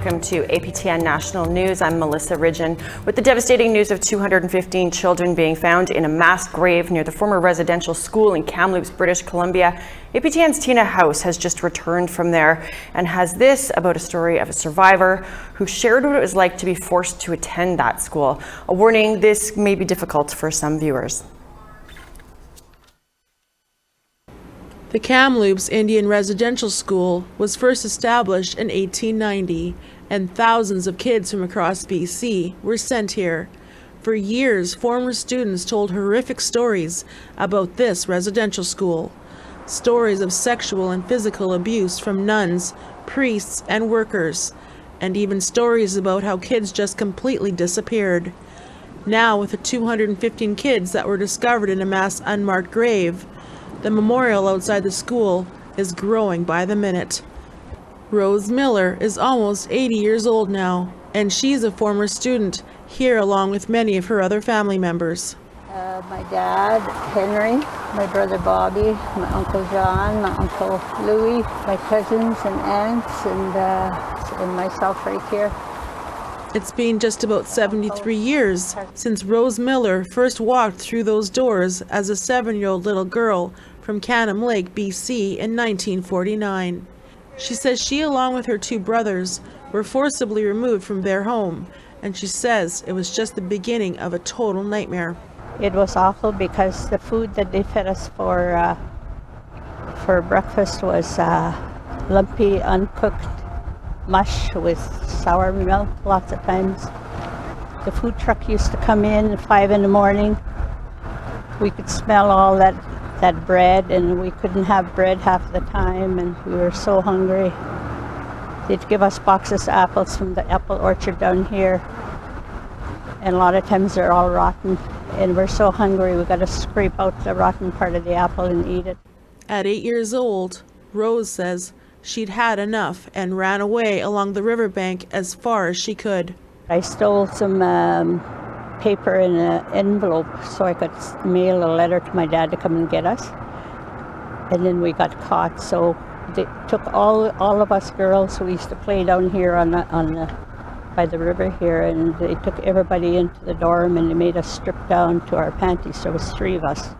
Welcome to APTN National News. I'm Melissa Ridgen. With the devastating news of 215 children being found in a mass grave near the former residential school in Kamloops, British Columbia, APTN's Tina House has just returned from there and has this about a story of a survivor who shared what it was like to be forced to attend that school. A warning, this may be difficult for some viewers. The Kamloops Indian Residential School was first established in 1890, and thousands of kids from across BC were sent here. For years, former students told horrific stories about this residential school. Stories of sexual and physical abuse from nuns, priests, and workers, and even stories about how kids just completely disappeared. Now, with the 215 kids that were discovered in a mass unmarked grave, the memorial outside the school is growing by the minute. Rose Miller is almost 80 years old now, and she's a former student here along with many of her other family members. My dad, Henry, my brother Bobby, my Uncle John, my Uncle Louis, my cousins and aunts, and myself right here. It's been just about 73 years since Rose Miller first walked through those doors as a 7-year-old little girl from Cannon Lake, BC in 1949. She says she, along with her 2 brothers, were forcibly removed from their home, and she says it was just the beginning of a total nightmare. It was awful because the food that they fed us for breakfast was lumpy, uncooked mush with sour milk lots of times. The food truck used to come in at 5 in the morning. We could smell all that bread, and we couldn't have bread half the time, and we were so hungry. They'd give us boxes of apples from the apple orchard down here, and a lot of times they're all rotten, and we're so hungry we got to scrape out the rotten part of the apple and eat it. At 8 years old, Rose says she'd had enough and ran away along the riverbank as far as she could. I stole some paper in an envelope so I could mail a letter to my dad to come and get us. And then we got caught, so they took all of us girls who used to play down here by the river here, and they took everybody into the dorm and they made us strip down to our panties. There was 3 of us.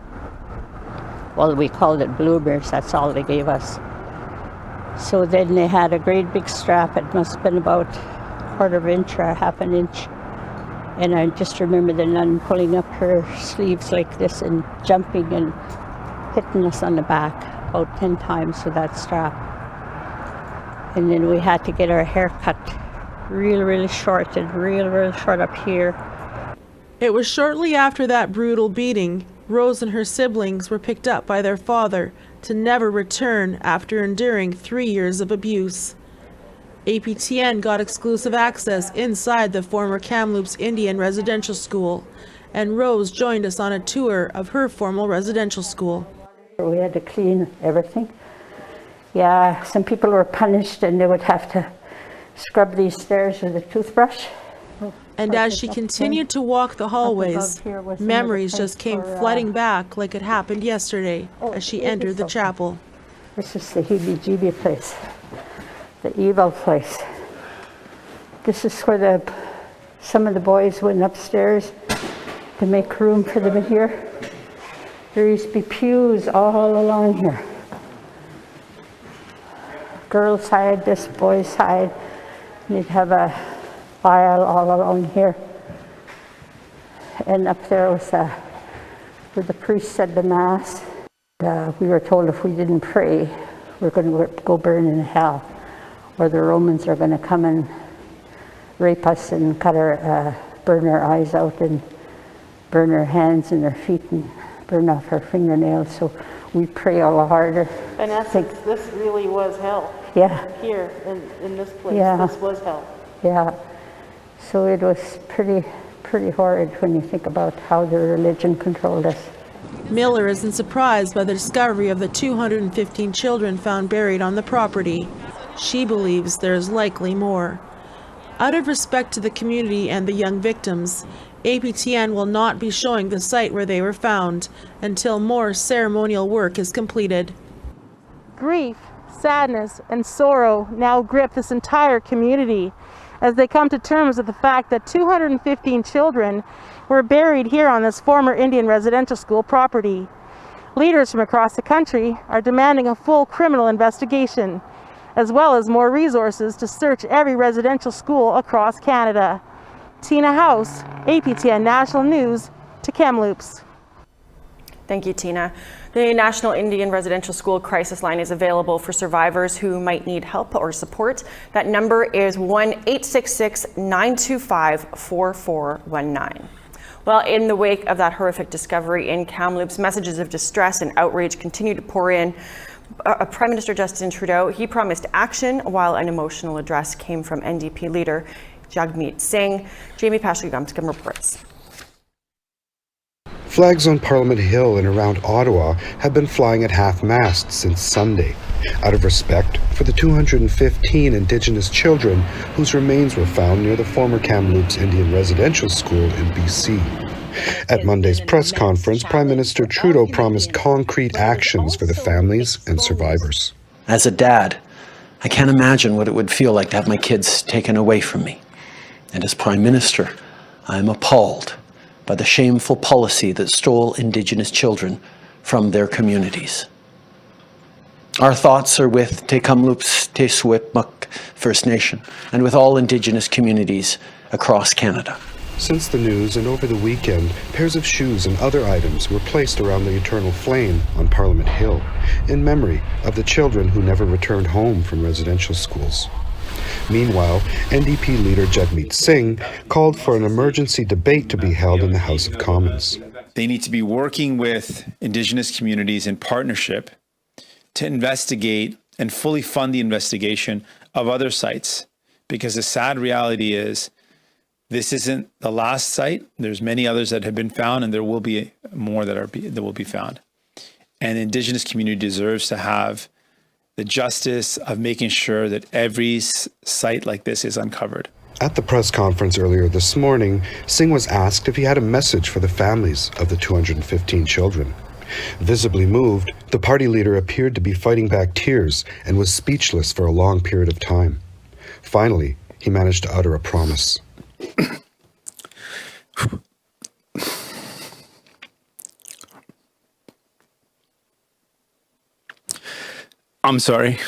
Well, we called it bloomers, that's all they gave us. So then they had a great big strap. It must have been about a 1/4 inch or a 1/2 inch. And I just remember the nun pulling up her sleeves like this and jumping and hitting us on the back about 10 times with that strap. And then we had to get our hair cut really short and real short up here. It was shortly after that brutal beating, Rose and her siblings were picked up by their father to never return after enduring 3 years of abuse. APTN got exclusive access inside the former Kamloops Indian Residential School, and Rose joined us on a tour of her formal residential school. We had to clean everything. Yeah, some people were punished and they would have to scrub these stairs with a toothbrush. And as she continued to walk the hallways, memories just came flooding back like it happened yesterday as she entered the chapel. This is the heebie-jeebie place, the evil place. This is where some of the boys went upstairs to make room for them in here. There used to be pews all along here. Girls' side, this boys' side. You'd have a aisle all along here. And up there was where the priest said the mass. We were told if we didn't pray, we're going to go burn in hell, or the Romans are going to come and rape us and burn our eyes out and burn our hands and our feet and burn off our fingernails. So we pray all the harder. In essence, this really was hell. Yeah. Here in this place, yeah. This was hell. Yeah. So it was pretty horrid when you think about how the religion controlled us. Miller isn't surprised by the discovery of the 215 children found buried on the property. She believes there's likely more. Out of respect to the community and the young victims, APTN will not be showing the site where they were found until more ceremonial work is completed. Grief sadness and sorrow now grip this entire community as they come to terms with the fact that 215 children were buried here on this former Indian residential school property. Leaders from across the country are demanding a full criminal investigation, as well as more resources to search every residential school across Canada. Tina House, APTN National News, to Kamloops. Thank you, Tina. The National Indian Residential School Crisis Line is available for survivors who might need help or support. That number is 1-866-925-4419. Well, in the wake of that horrific discovery in Kamloops, messages of distress and outrage continue to pour in. Prime Minister Justin Trudeau, he promised action while an emotional address came from NDP leader Jagmeet Singh. Jamie Pashagumskam reports. Flags on Parliament Hill and around Ottawa have been flying at half-mast since Sunday, out of respect for the 215 Indigenous children whose remains were found near the former Kamloops Indian Residential School in BC. At Monday's press conference, Prime Minister Trudeau promised concrete actions for the families and survivors. As a dad, I can't imagine what it would feel like to have my kids taken away from me. And as Prime Minister, I am appalled by the shameful policy that stole Indigenous children from their communities. Our thoughts are with Te Kamloops, Te Secwépemc First Nation, and with all Indigenous communities across Canada. Since the news and over the weekend, pairs of shoes and other items were placed around the eternal flame on Parliament Hill in memory of the children who never returned home from residential schools. Meanwhile, NDP leader Jagmeet Singh called for an emergency debate to be held in the House of Commons. They need to be working with Indigenous communities in partnership to investigate and fully fund the investigation of other sites, because the sad reality is this isn't the last site. There's many others that have been found, and there will be more that will be found. And the Indigenous community deserves to have the justice of making sure that every site like this is uncovered. At the press conference earlier this morning, Singh was asked if he had a message for the families of the 215 children. Visibly moved, the party leader appeared to be fighting back tears and was speechless for a long period of time. Finally, he managed to utter a promise. I'm sorry.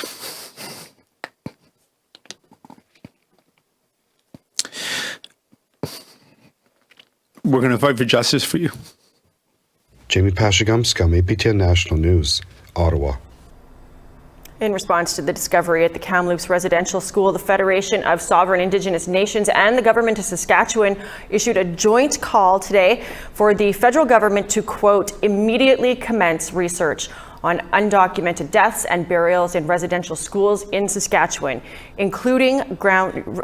We're going to fight for justice for you. Jamie Pashagumskam, APTN National News, Ottawa. In response to the discovery at the Kamloops Residential School, the Federation of Sovereign Indigenous Nations and the Government of Saskatchewan issued a joint call today for the federal government to, quote, immediately commence research on undocumented deaths and burials in residential schools in Saskatchewan, including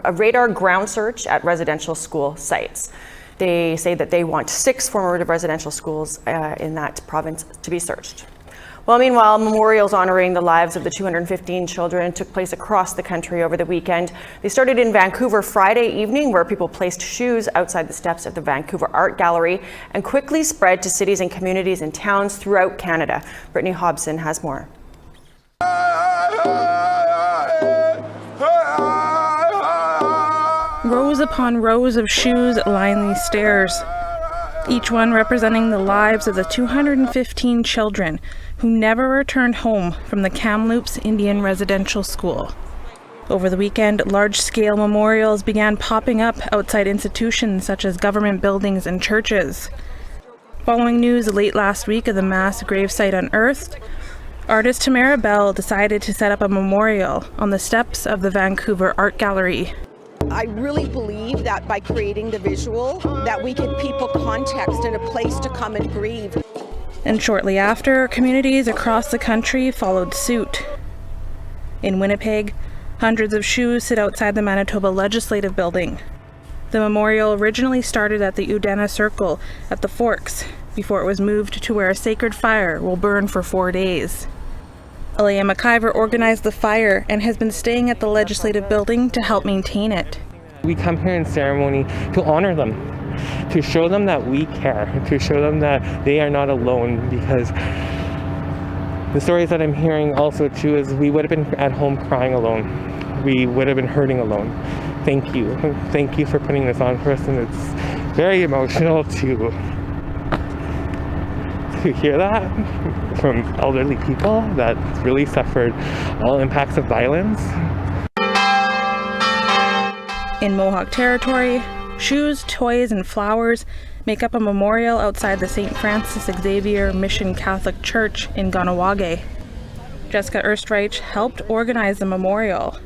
a radar ground search at residential school sites. They say that they want 6 former residential schools in that province to be searched. Well, meanwhile, memorials honoring the lives of the 215 children took place across the country over the weekend. They started in Vancouver Friday evening, where people placed shoes outside the steps of the Vancouver Art Gallery, and quickly spread to cities and communities and towns throughout Canada. Brittany Hobson has more. Rows upon rows of shoes line these stairs, each one representing the lives of the 215 children who never returned home from the Kamloops Indian Residential School. Over the weekend, large-scale memorials began popping up outside institutions such as government buildings and churches. Following news late last week of the mass gravesite unearthed, artist Tamara Bell decided to set up a memorial on the steps of the Vancouver Art Gallery. I really believe that by creating the visual, that we give people context and a place to come and grieve. And shortly after, communities across the country followed suit. In Winnipeg, hundreds of shoes sit outside the Manitoba Legislative Building. The memorial originally started at the Udana Circle at the Forks, before it was moved to where a sacred fire will burn for 4 days. Alea McIver organized the fire and has been staying at the Legislative Building to help maintain it. We come here in ceremony to honor them, to show them that we care, to show them that they are not alone, because The stories that I'm hearing also too is we would have been at home crying alone. We would have been hurting alone. Thank you. Thank you for putting this on for us, and it's very emotional to hear that from elderly people that really suffered all impacts of violence. In Mohawk Territory, shoes, toys, and flowers make up a memorial outside the St. Francis Xavier Mission Catholic Church in Ganawage. Jessica Erstreich helped organize the memorial.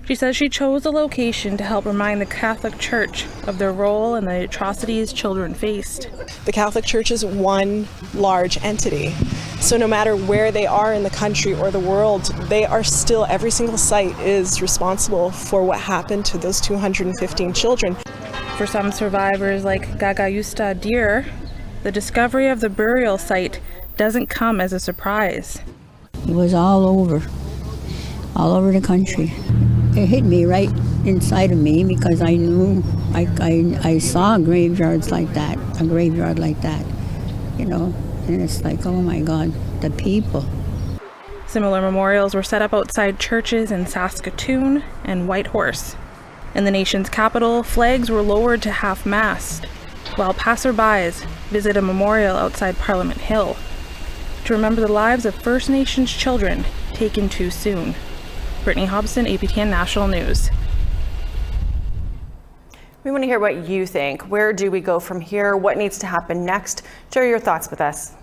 She says she chose the location to help remind the Catholic Church of their role in the atrocities children faced. The Catholic Church is one large entity. So no matter where they are in the country or the world, they are still, every single site is responsible for what happened to those 215 children. For some survivors like Gagayusta Deer, the discovery of the burial site doesn't come as a surprise. It was all over the country. It hit me right inside of me because I knew, I saw graveyard like that, you know, and it's like, oh my God, the people. Similar memorials were set up outside churches in Saskatoon and Whitehorse. In the nation's capital, flags were lowered to half-mast, while passerbys visit a memorial outside Parliament Hill to remember the lives of First Nations children taken too soon. Brittany Hobson, APTN National News. We want to hear what you think. Where do we go from here? What needs to happen next? Share your thoughts with us.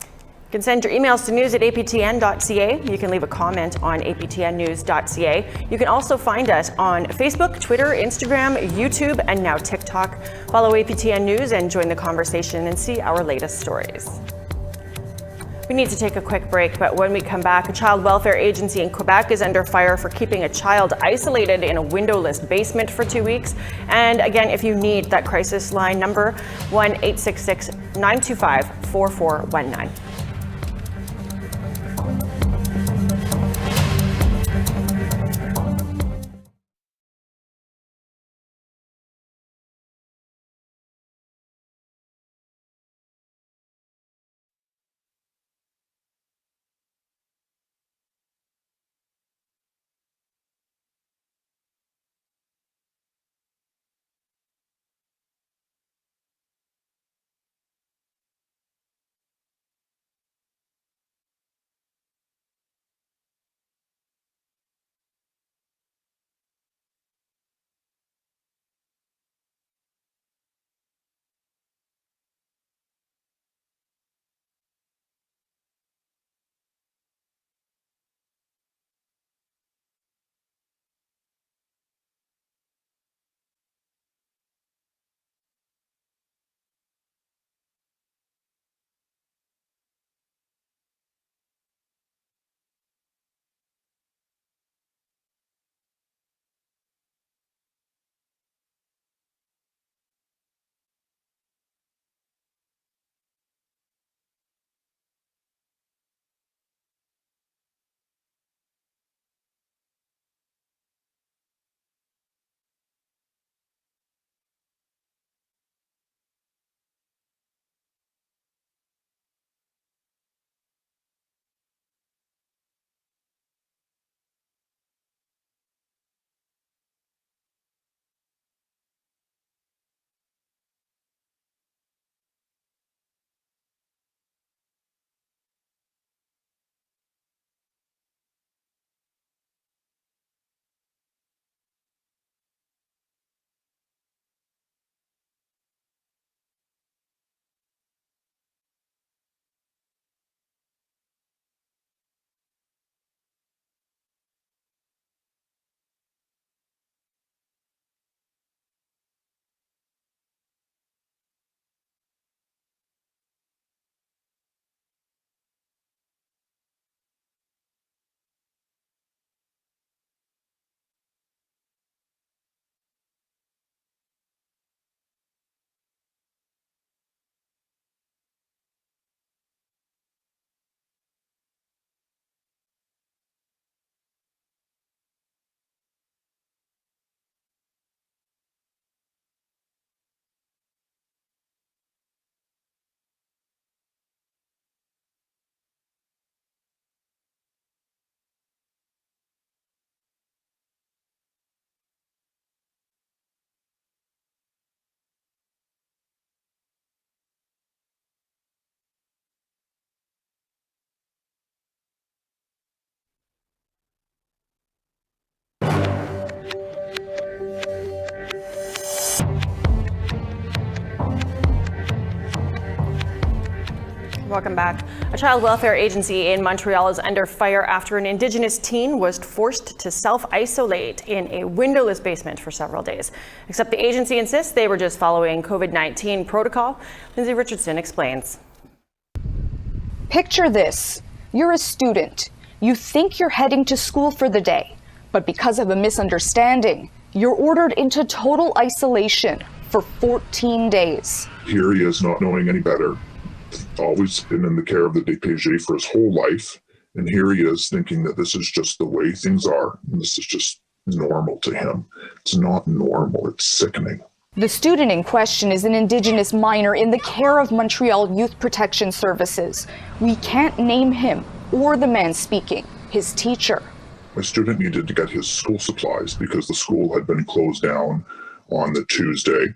You can send your emails to news@aptn.ca. You can leave a comment on aptnnews.ca. You can also find us on Facebook, Twitter, Instagram, YouTube, and now TikTok. Follow APTN News and join the conversation and see our latest stories. We need to take a quick break, but when we come back, a child welfare agency in Quebec is under fire for keeping a child isolated in a windowless basement for 2 weeks. And again, if you need that crisis line number, 1-866-925-4419. Welcome back. A child welfare agency in Montreal is under fire after an Indigenous teen was forced to self-isolate in a windowless basement for several days. Except the agency insists they were just following COVID-19 protocol. Lindsay Richardson explains. Picture this. You're a student. You think you're heading to school for the day, but because of a misunderstanding, you're ordered into total isolation for 14 days. Here he is not knowing any better. Always been in the care of the DPJ for his whole life, and here he is thinking that this is just the way things are, and this is just normal to him. It's not normal, it's sickening. The student in question is an Indigenous minor in the care of Montreal Youth Protection Services. We can't name him or the man speaking, his teacher. My student needed to get his school supplies because the school had been closed down on the Tuesday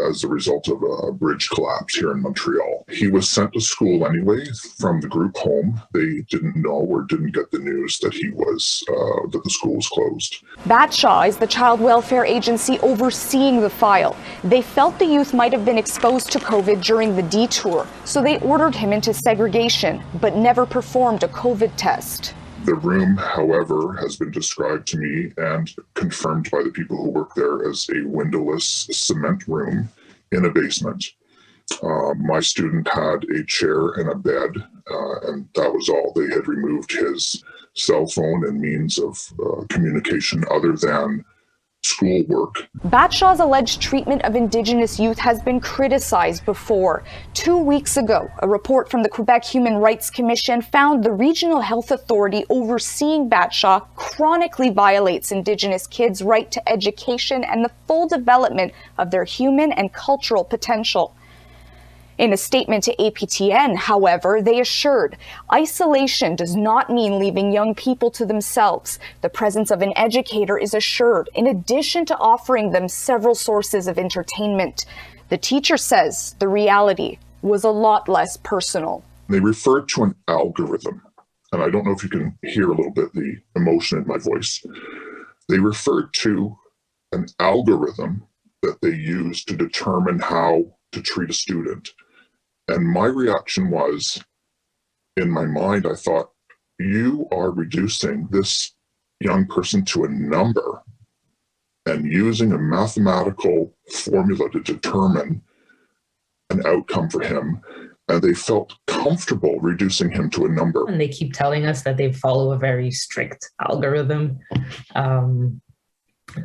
as a result of a bridge collapse here in Montreal. He was sent to school anyway from the group home. They didn't know or didn't get the news that that the school was closed. Batshaw is the child welfare agency overseeing the file. They felt the youth might have been exposed to COVID during the detour, so they ordered him into segregation, but never performed a COVID test. The room, however, has been described to me and confirmed by the people who work there as a windowless cement room in a basement. My student had a chair and a bed, and that was all. They had removed his cell phone and means of communication other than schoolwork. Batshaw's alleged treatment of Indigenous youth has been criticized before. 2 weeks ago, a report from the Quebec Human Rights Commission found the Regional Health Authority overseeing Batshaw chronically violates Indigenous kids' right to education and the full development of their human and cultural potential. In a statement to APTN, however, they assured isolation does not mean leaving young people to themselves. The presence of an educator is assured, in addition to offering them several sources of entertainment. The teacher says the reality was a lot less personal. They referred to an algorithm, and I don't know if you can hear a little bit the emotion in my voice. They referred to an algorithm that they use to determine how to treat a student. And my reaction was, in my mind, I thought, you are reducing this young person to a number and using a mathematical formula to determine an outcome for him. And they felt comfortable reducing him to a number. And they keep telling us that they follow a very strict algorithm.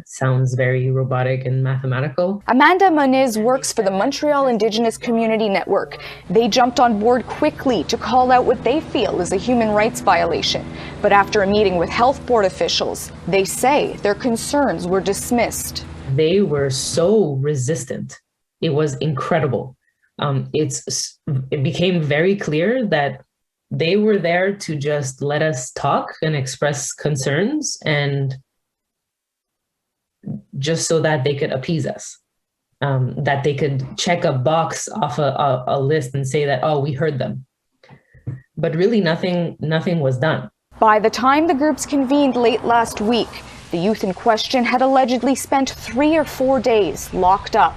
Sounds very robotic and mathematical. Amanda Moniz works for the Montreal Indigenous Community Network. They jumped on board quickly to call out what they feel is a human rights violation. But after a meeting with health board officials, they say their concerns were dismissed. They were so resistant. It was incredible. It became very clear that they were there to just let us talk and express concerns, and just so that they could appease us, that they could check a box off a list and say that, oh, we heard them. But really nothing was done. By the time the groups convened late last week, the youth in question had allegedly spent 3 or 4 days locked up.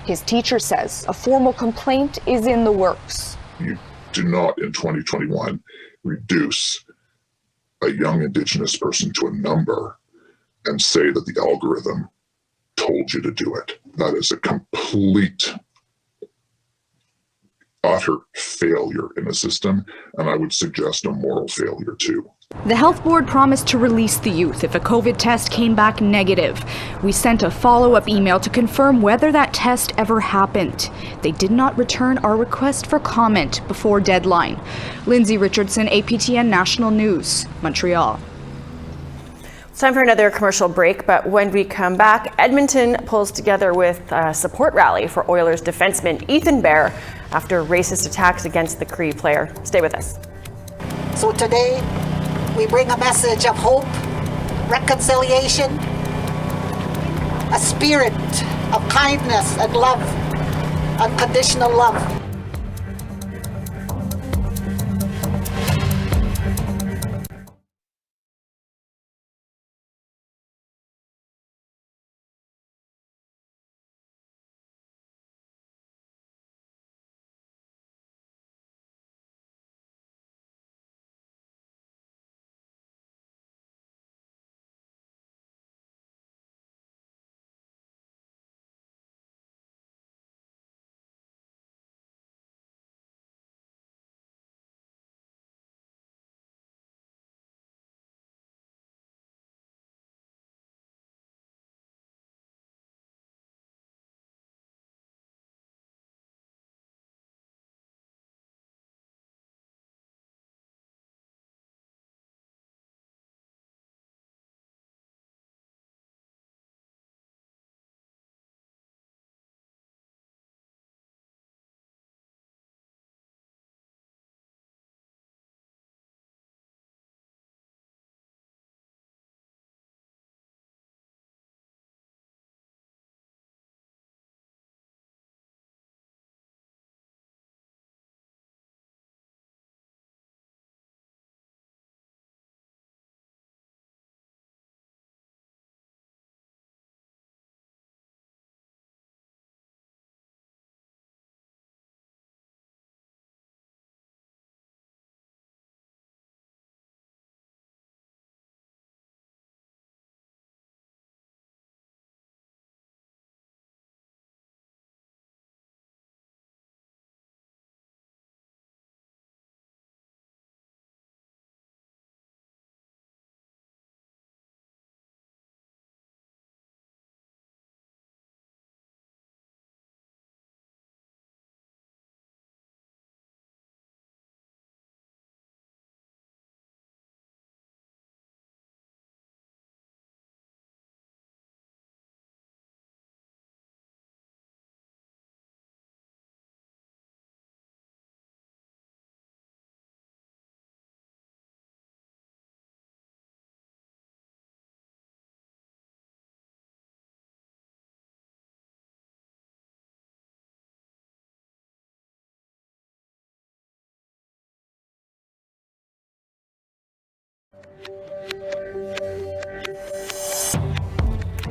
His teacher says a formal complaint is in the works. You do not, in 2021, reduce a young Indigenous person to a number and say that the algorithm told you to do it. That is a complete, utter failure in the system, and I would suggest a moral failure too. The health board promised to release the youth if a COVID test came back negative. We sent a follow-up email to confirm whether that test ever happened. They did not return our request for comment before deadline. Lindsay Richardson, APTN National News, Montreal. It's time for another commercial break, but when we come back, Edmonton pulls together with a support rally for Oilers defenseman Ethan Bear after racist attacks against the Cree player. Stay with us. So today, we bring a message of hope, reconciliation, a spirit of kindness and love, unconditional love.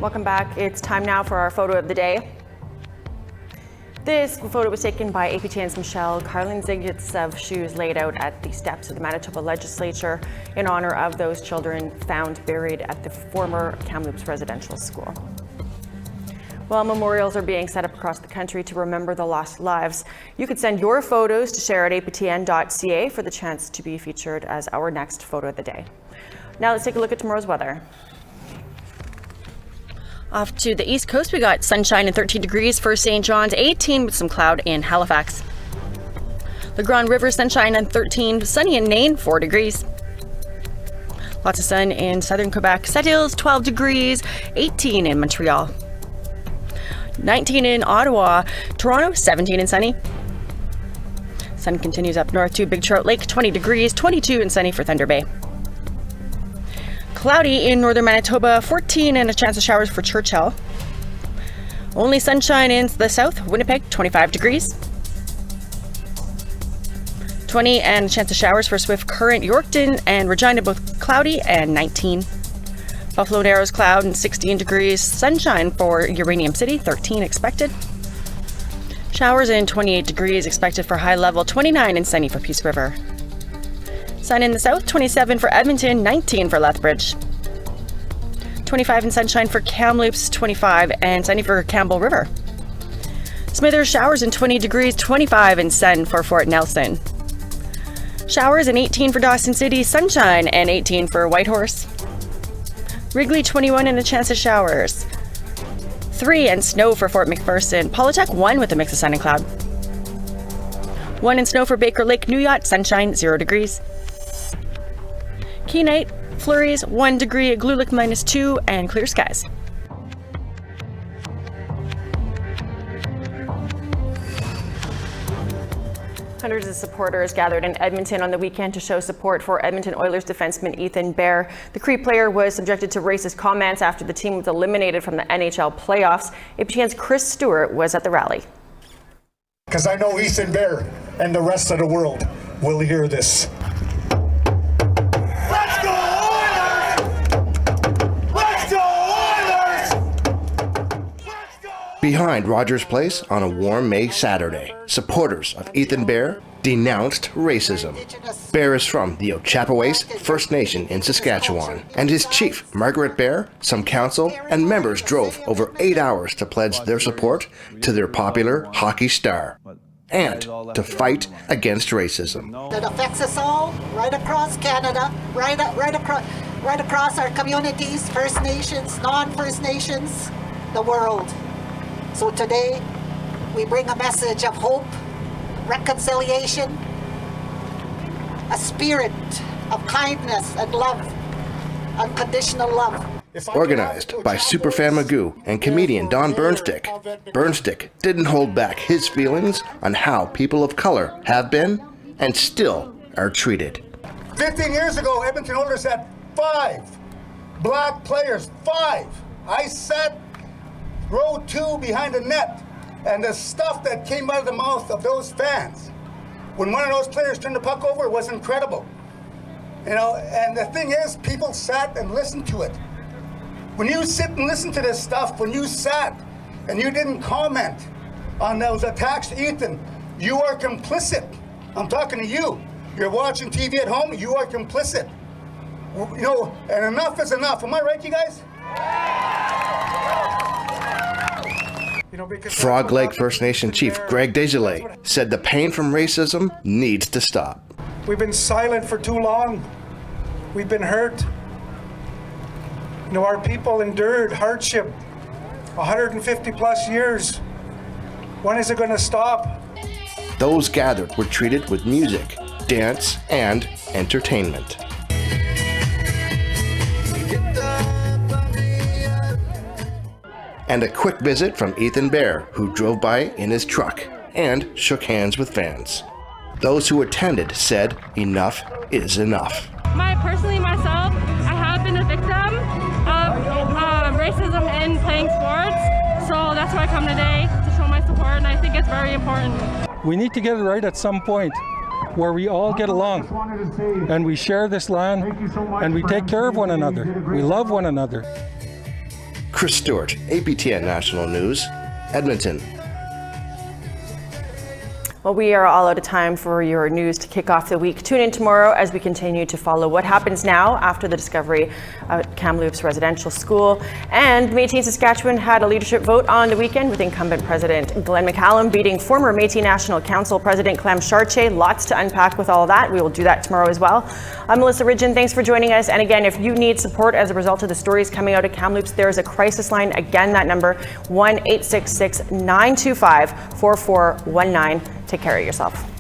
Welcome back. It's time now for our photo of the day. This photo was taken by APTN's Michelle Carlin-Zigitz of shoes laid out at the steps of the Manitoba Legislature in honor of those children found buried at the former Kamloops residential school. Well, memorials are being set up across the country to remember the lost lives. You could send your photos to share at aptn.ca for the chance to be featured as our next photo of the day. Now let's take a look at tomorrow's weather. Off to the east coast, we got sunshine and 13 degrees for St. John's, 18 with some cloud in Halifax. The Grand River, sunshine and 13, sunny in Nain, 4 degrees. Lots of sun in southern Quebec, Sept-Îles, 12 degrees, 18 in Montreal. 19 in Ottawa, Toronto, 17 and sunny. Sun continues up north to Big Trout Lake, 20 degrees, 22 and sunny for Thunder Bay. Cloudy in northern Manitoba, 14 and a chance of showers for Churchill. Only sunshine in the south, Winnipeg, 25 degrees. 20 and a chance of showers for Swift Current, Yorkton and Regina, both cloudy, and 19. Buffalo Narrows, cloud and 16 degrees. Sunshine for Uranium City, 13 expected. Showers in 28 degrees expected for High Level, 29 and sunny for Peace River. Sun in the south, 27 for Edmonton, 19 for Lethbridge. 25 and sunshine for Kamloops, 25 and sunny for Campbell River. Smithers, showers in 20 degrees, 25 and sun for Fort Nelson. Showers in 18 for Dawson City, sunshine and 18 for Whitehorse. Wrigley, 21 and a chance of showers. 3 and snow for Fort McPherson. Polytech, 1 with a mix of sun and cloud. 1 and snow for Baker Lake, New Yacht, sunshine, 0 degrees. Kenite, flurries, 1 degree, Gluluk -2, and clear skies. Hundreds of supporters gathered in Edmonton on the weekend to show support for Edmonton Oilers defenseman Ethan Bear. The Cree player was subjected to racist comments after the team was eliminated from the NHL playoffs. APTN's Chris Stewart was at the rally. Because I know Ethan Bear and the rest of the world will hear this. Let's go Oilers! Let's go Oilers! Behind Rogers Place on a warm May Saturday, supporters of Ethan Bear denounced racism. Bear is from the Ochapowace First Nation in Saskatchewan, and his chief, Margaret Bear, some council, and members drove over 8 hours to pledge their support to their popular hockey star and to fight against racism. That affects us all, right across Canada, right across our communities, First Nations, non-First Nations, the world. So today, we bring a message of hope, reconciliation, a spirit of kindness and love, unconditional love. Organized by Superfan Magoo and comedian Don Burnstick, Burnstick didn't hold back his feelings on how people of color have been and still are treated. 15 years ago, Edmonton Oilers had 5 black players, 5. I sat row 2 behind the net, and the stuff that came out of the mouth of those fans when one of those players turned the puck over was incredible. You know, and the thing is, people sat and listened to it. When you sit and listen to this stuff, when you sat and you didn't comment on those attacks to Ethan, you are complicit. I'm talking to you. You're watching TV at home, you are complicit. You know, and enough is enough. Am I right, you guys? Frog Lake First Nation Chief Greg Desjardins said the pain from racism needs to stop. We've been silent for too long. We've been hurt. You know, our people endured hardship 150 plus years. When is it going to stop? Those gathered were treated with music, dance, and entertainment. And a quick visit from Ethan Bear, who drove by in his truck and shook hands with fans. Those who attended said enough is enough. Personally, myself, I have been a victim of racism in playing sports, so that's why I come today to show my support, and I think it's very important. We need to get it right at some point where we all get along and we share this land and we take care of one another. We love one another. Chris Stewart, APTN National News, Edmonton. Well, we are all out of time for your news to kick off the week. Tune in tomorrow as we continue to follow what happens now after the discovery at Kamloops Residential School. And Métis Saskatchewan had a leadership vote on the weekend with incumbent President Glenn McCallum beating former Métis National Council President Clem Chartier. Lots to unpack with all of that. We will do that tomorrow as well. I'm Melissa Ridgen. Thanks for joining us. And again, if you need support as a result of the stories coming out of Kamloops, there is a crisis line. Again, that number 1-866-925-4419. Take care of yourself.